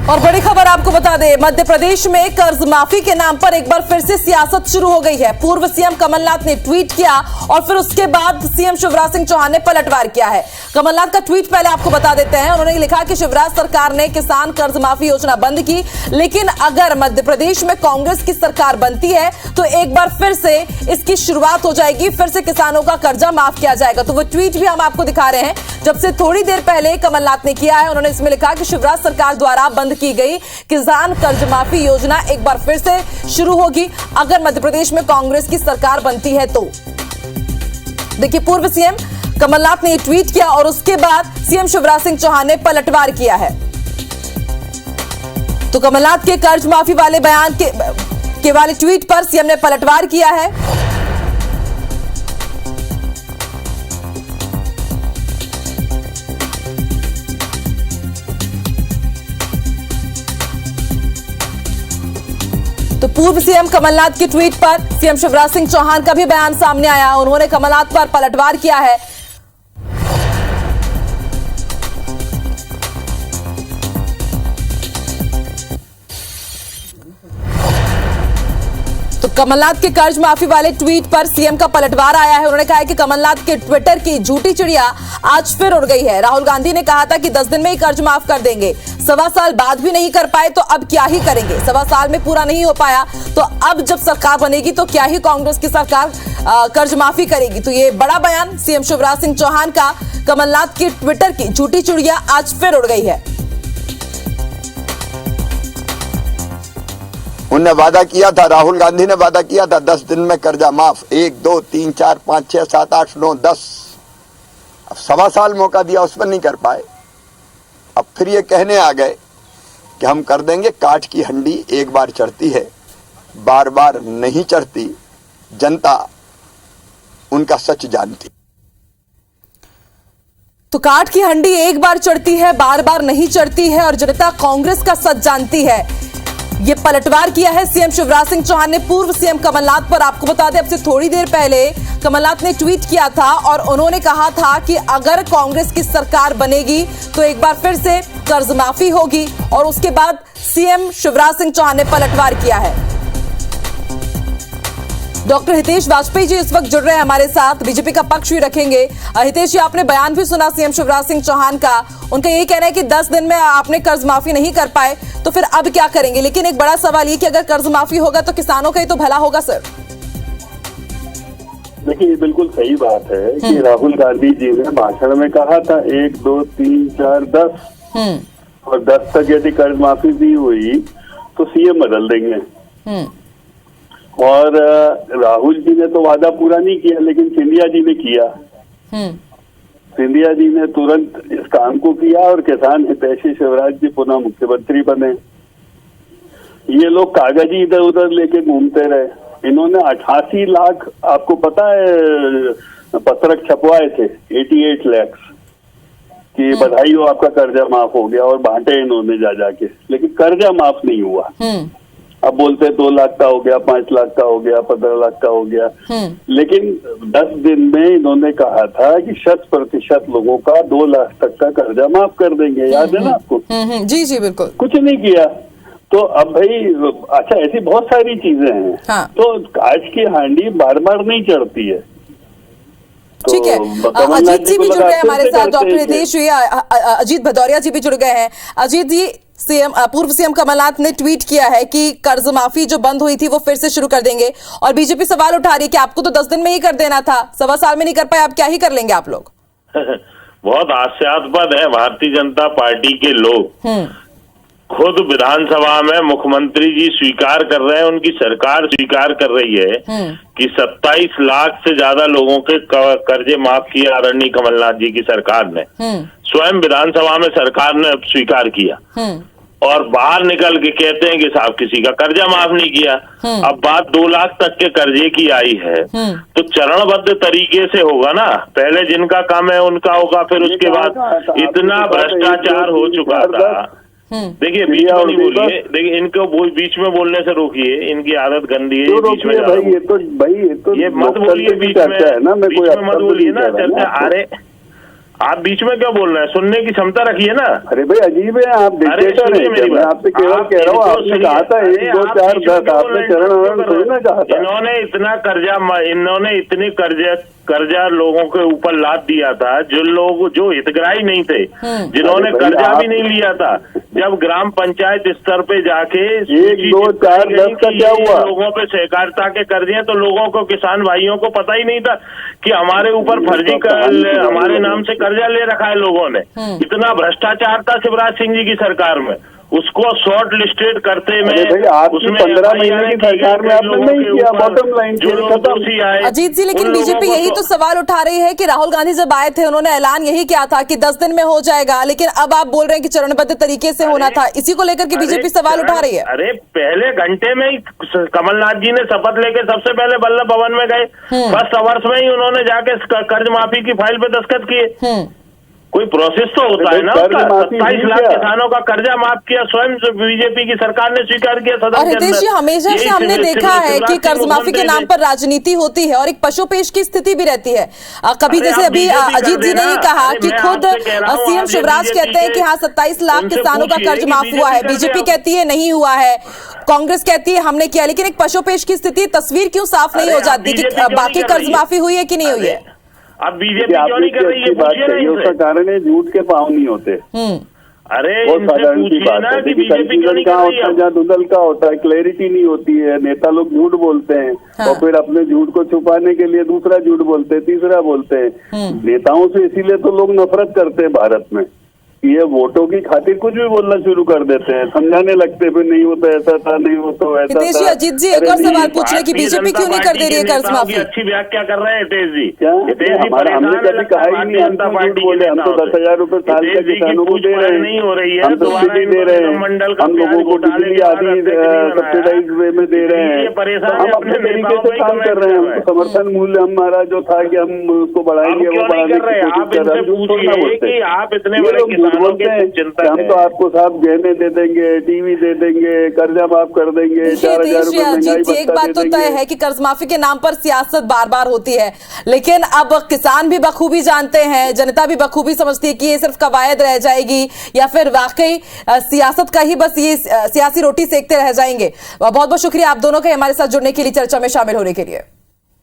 और बड़ी खबर आपको बता दें, मध्य प्रदेश में कर्ज माफी के नाम पर एक बार फिर से सियासत शुरू हो गई है। पूर्व सीएम कमलनाथ ने ट्वीट किया और फिर उसके बाद सीएम शिवराज सिंह चौहान ने पलटवार किया है। कमलनाथ का ट्वीट पहले आपको बता देते हैं। उन्होंने लिखा कि शिवराज सरकार ने किसान कर्ज माफी योजना बंद की, लेकिन अगर मध्य प्रदेश में कांग्रेस की सरकार बनती है तो एक बार फिर से इसकी शुरुआत हो जाएगी, फिर से किसानों का कर्जा माफ किया जाएगा। तो वो ट्वीट भी हम आपको दिखा रहे हैं, जब से थोड़ी देर पहले कमलनाथ ने किया है। उन्होंने इसमें लिखा कि शिवराज सरकार द्वारा बंद की गई किसान कर्ज माफी योजना एक बार फिर से शुरू होगी अगर मध्य प्रदेश में कांग्रेस की सरकार बनती है तो। देखिए, पूर्व सीएम कमलनाथ ने ट्वीट किया और उसके बाद सीएम शिवराज सिंह चौहान ने पलटवार किया है। तो कमलनाथ के कर्ज माफी वाले बयान के वाले ट्वीट पर सीएम ने पलटवार किया है। तो पूर्व सीएम कमलनाथ के ट्वीट पर सीएम शिवराज सिंह चौहान का भी बयान सामने आया। उन्होंने कमलनाथ पर पलटवार किया है। तो कमलनाथ के कर्ज माफी वाले ट्वीट पर सीएम का पलटवार आया है। उन्होंने कहा है कि कमलनाथ के ट्विटर की झूठी चिड़िया आज फिर उड़ गई है। राहुल गांधी ने कहा था कि 10 दिन में ही कर्ज माफ कर देंगे, 1.25 साल बाद भी नहीं कर पाए तो अब क्या ही करेंगे। 1.25 साल में पूरा नहीं हो पाया तो अब जब सरकार बनेगी तो क्या ही कांग्रेस की सरकार कर्ज माफी करेगी। तो ये बड़ा बयान सीएम शिवराज सिंह चौहान का कमलनाथ की ट्विटर की झूठी चिड़िया आज फिर उड़ गई है। उन्होंने वादा किया था, राहुल गांधी ने वादा किया था 10 दिन में कर्जा माफ। 1 2 3 4 5 6 7 8 9 10, अब 1.25 साल मौका दिया, उस पर नहीं कर पाए। अब फिर ये कहने आ गए कि हम कर देंगे। काठ की हंडी एक बार चढ़ती है, बार बार नहीं चढ़ती। जनता उनका सच जानती। तो काठ की हंडी एक बार चढ़ती है, बार बार नहीं चढ़ती है और जनता कांग्रेस का सच जानती है। ये पलटवार किया है सीएम शिवराज सिंह चौहान ने पूर्व सीएम कमलनाथ पर। आपको बता दें, अब से थोड़ी देर पहले कमलनाथ ने ट्वीट किया था और उन्होंने कहा था कि अगर कांग्रेस की सरकार बनेगी तो एक बार फिर से कर्ज माफी होगी और उसके बाद सीएम शिवराज सिंह चौहान ने पलटवार किया है। डॉक्टर हितेश वाजपेयी जी इस वक्त जुड़ रहे हैं हमारे साथ, बीजेपी का पक्ष भी रखेंगे। हितेश जी, आपने बयान भी सुना सीएम शिवराज सिंह चौहान का। उनका यही कहना है कि 10 दिन में आपने कर्ज माफी नहीं कर पाए तो फिर अब क्या करेंगे। लेकिन एक बड़ा सवाल ये कि अगर कर्ज माफी होगा तो किसानों का ही तो भला होगा सर। देखिए, बिल्कुल सही बात है कि राहुल गांधी जी ने भाषण में कहा था 1 2 3 4 10 और 10 तक यदि कर्ज माफी भी हुई तो सीएम बदल देंगे। और राहुल जी ने तो वादा पूरा नहीं किया, लेकिन सिंधिया जी ने किया। सिंधिया जी ने तुरंत इस काम को किया और किसान हितैषी शिवराज जी पुनः मुख्यमंत्री बने। ये लोग कागजी इधर उधर लेके घूमते रहे। इन्होंने 88 लाख, आपको पता है, पत्रक छपवाए थे 88 लाख कि बधाई हो, आपका कर्जा माफ हो गया, और बांटे इन्होंने जा जाके, लेकिन कर्जा माफ नहीं हुआ। अब बोलते 2 लाख का हो गया, 5 लाख का हो गया, 15 लाख का हो गया। लेकिन 10 दिन में इन्होंने कहा था कि 100% लोगों का 2 लाख तक का कर्जा माफ कर देंगे। याद है ना आपको? जी जी बिल्कुल। कुछ नहीं किया। तो अब भाई, अच्छा, ऐसी बहुत सारी चीजें हैं। हाँ। तो कांच की हांडी बार बार नहीं चढ़ती है। ठीक है, अजीत जी भी जुड़ गए हमारे साथ, डॉक्टर हितेश जी, अजीत भदौरिया जी भी जुड़ गए हैं। अजीत जी, पूर्व सीएम कमलनाथ ने ट्वीट किया है कि कर्ज माफी जो बंद हुई थी वो फिर से शुरू कर देंगे और बीजेपी सवाल उठा रही है कि आपको तो 10 दिन में ही कर देना था, 1.25 साल में नहीं कर पाए, आप क्या ही कर लेंगे आप लोग। बहुत हास्यास्पद है। भारतीय जनता पार्टी के लोग खुद विधानसभा में मुख्यमंत्री जी स्वीकार कर रहे हैं, उनकी सरकार स्वीकार कर रही है कि 27 लाख से ज्यादा लोगों के कर्जे माफ किए आदरणीय कमलनाथ जी की सरकार ने। स्वयं विधानसभा में सरकार ने स्वीकार किया और बाहर निकल के कहते हैं कि साहब किसी का कर्जा माफ नहीं किया। अब बात 2 लाख तक के कर्जे की आई है तो चरणबद्ध तरीके से होगा ना। पहले जिनका कम है उनका होगा, फिर उसके बाद इतना भ्रष्टाचार हो चुका था। देखिए, बीच में नहीं बोलिए, देखिए इनको बीच में बोलने से रोकिए, इनकी आदत गंदी है। बीच में ये मत बोलिए, बीच में मत बोलिए ना। चर्चा, अरे आप बीच में क्यों बोल रहे हैं? सुनने की क्षमता रखिए ना। अरे भाई अजीब है, आप डिक्टेटर हैं। मैं आपसे केवल कह रहा हूँ, आपने कहा था 1 2 4 10, आपने चरण थोड़ी ना कहा था। इन्होंने इतने कर्जा लोगों के ऊपर लाद दिया था, जो लोग जो हितग्राही नहीं थे, जिन्होंने कर्जा भी नहीं लिया था, जब ग्राम पंचायत स्तर पे जाके 1 2 4 10 का क्या हुआ? लोगों पे सहकारिता के कर्जे हैं, तो लोगों को, किसान भाइयों को पता ही नहीं था कि हमारे ऊपर फर्जी हमारे नाम से कर्जा ले रखा है लोगों ने। इतना भ्रष्टाचार था शिवराज सिंह जी की सरकार में, उसको शॉर्ट लिस्टेड करते में आपकी 15 महीने की सरकार में आपने नहीं किया। बॉटम लाइन अजीत जी, लेकिन बीजेपी यही तो सवाल उठा रही है कि राहुल गांधी जब आए थे उन्होंने ऐलान यही किया था कि 10 दिन में हो जाएगा, लेकिन अब आप बोल रहे हैं कि चरणबद्ध तरीके से होना था। इसी को लेकर के बीजेपी सवाल उठा रही है। अरे पहले घंटे में ही कमलनाथ जी ने शपथ लेके सबसे पहले वल्लभ भवन में गए, फर्स्ट आवर्स में ही उन्होंने जाके कर्ज माफी की फाइल पे दस्तखत किए। कोई प्रोसेस तो होता है ना उसका। 27 लाख किसानों का कर्जा माफ किया, स्वयं बीजेपी की सरकार ने स्वीकार किया सदन के अंदर। हितेश जी, हमेशा से हमने देखा है कि कर्ज माफी के नाम पर राजनीति होती है और एक पशुपेश की स्थिति भी रहती है। कभी जैसे अभी अजीत जी ने ही कहा कि खुद सीएम शिवराज कहते हैं कि हाँ 27 लाख किसानों का कर्ज माफ हुआ है, बीजेपी कहती है नहीं हुआ है, कांग्रेस कहती है हमने किया, लेकिन एक पशुपेश की स्थिति, तस्वीर क्यों साफ नहीं हो जाती कि बाकी कर्ज माफी हुई है कि नहीं हुई है? अब बीजेपी क्यों नहीं कर रही है? पूछिए ना, उसका कारण है झूठ के पाँव नहीं होते। अरे बहुत साधारण सी बात है। कंफ्यूजन कहाँ होता है? जहाँ धुंधल का होता है, क्लैरिटी नहीं होती है, नेता लोग झूठ बोलते हैं। हाँ। और फिर अपने झूठ को छुपाने के लिए दूसरा झूठ बोलते हैं, तीसरा बोलते हैं। नेताओं से इसीलिए तो लोग नफरत करते हैं भारत में। ये वोटों की खातिर कुछ भी बोलना शुरू कर देते हैं, समझाने लगते फिर नहीं होता ऐसा था, नहीं हो तो ऐसा था। अजीत जी, एक और सवाल पूछ रहे कि बीजेपी क्यों नहीं कर दे रही है कर्ज माफी? अच्छी व्याख्या कर रहे हैं हितेश जी। क्या हमने कभी कहा ही नहीं, हम तो झूठ बोले। हम तो 10,000 रुपए साल का किसानों को दे रहे हैं, नहीं हो रही है, हम सब्सिडी दे रहे हैं, हम लोगों को बिजली आदि सब्सिडाइज वे में दे रहे हैं। हम अपने तरीके से काम कर रहे हैं। हम समर्थन मूल्य हमारा जो था कि हम उसको बढ़ाएंगे, वो बढ़ाने की कोशिश कर रहे हैं। आप इतने बड़े किसानों के हम तो आपको साहब गहने दे देंगे, टीवी दे देंगे, कर्जा माफ कर देंगे, 4,000 रुपए महंगाई भत्ता एक बात तो तय है कि कर्ज माफी के नाम पर सियासत बार बार होती है, लेकिन अब किसान भी बखूबी जानते हैं, जनता भी बखूबी समझती है कि ये सिर्फ कवायद रह जाएगी या फिर वाकई सियासत का ही बस ये सियासी रोटी सेकते रह जाएंगे। बहुत बहुत शुक्रिया आप दोनों का हमारे साथ जुड़ने के लिए, चर्चा में शामिल होने के लिए।